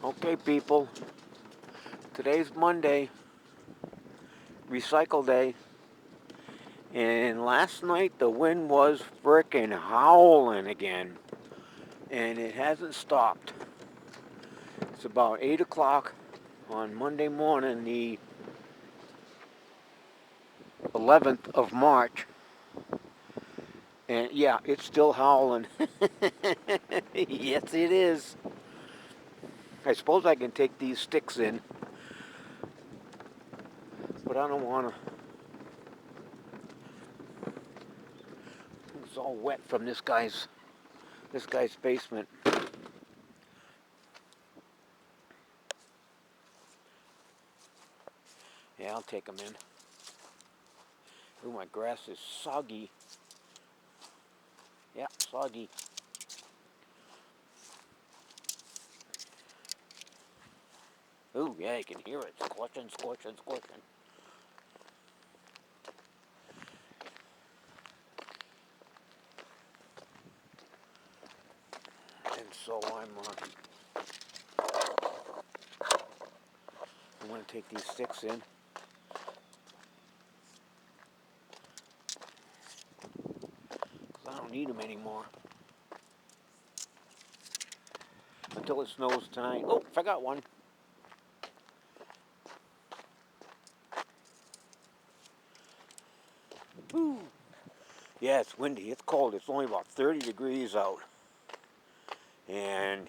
Okay, people, today's Monday, recycle day, and last night the wind was frickin' howling again, and it hasn't stopped. It's about 8 o'clock on Monday morning, the 11th of March, and yeah, it's still howling. Yes, it is. I suppose I can take these sticks in, but I don't want to. It's all wet from this guy's basement. Yeah, I'll take them in. Ooh, my grass is soggy. Yeah, soggy. Ooh, yeah, you can hear it squishing, squishing, squishing. And so I'm going to take these sticks in. Because I don't need them anymore. Until it snows tonight. Oh, I got one. Woo. Yeah, it's windy. It's cold. It's only about 30 degrees out. And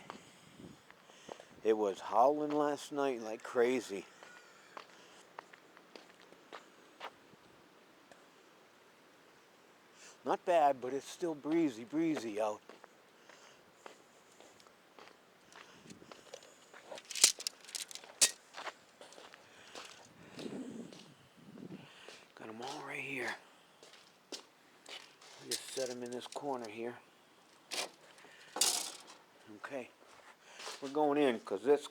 it was howling last night like crazy. Not bad, but it's still breezy out. Got them all right here. Just set them in this corner here. Okay. We're going in because it's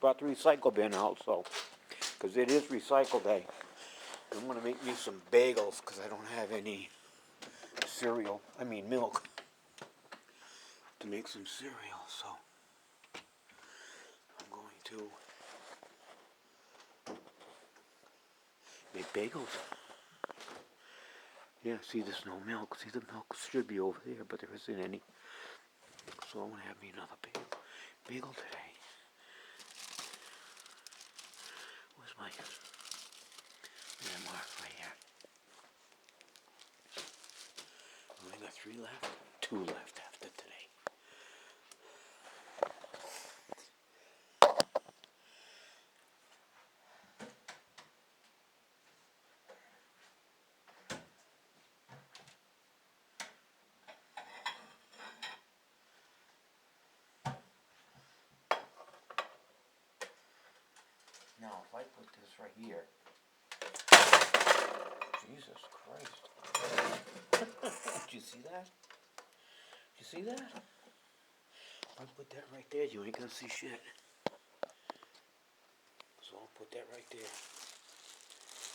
brought the recycle bin out, so because it is recycle day. I'm going to make me some bagels because I don't have any milk to make some cereal, so I'm going to make bagels. Yeah, see, there's no milk. See, the milk should be over there, but there isn't any. So I'm going to have me another bagel today. Where's my mark right here? Only got 3 left? 2 left after today. Now, if I put this right here, Jesus Christ. Did you see that? Did you see that? If I put that right there, you ain't gonna see shit. So I'll put that right there.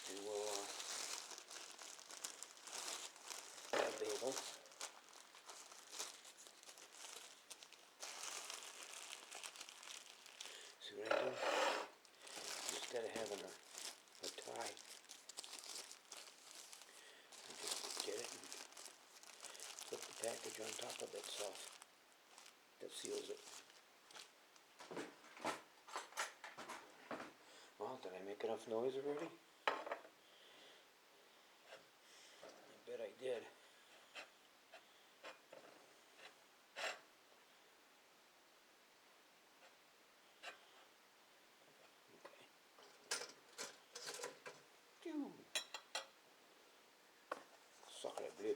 And we'll, add bagel. See what I do? Instead of having a tie, I just get it and put the package on top of it, so that seals it. Well, did I make enough noise already? I bet I did. Okay. Sacre bleu.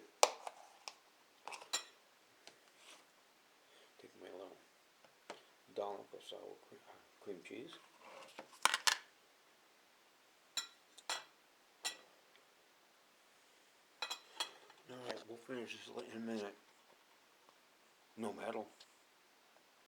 Take my little dollop of sour cream cheese. Alright, we'll finish this in a minute. No metal.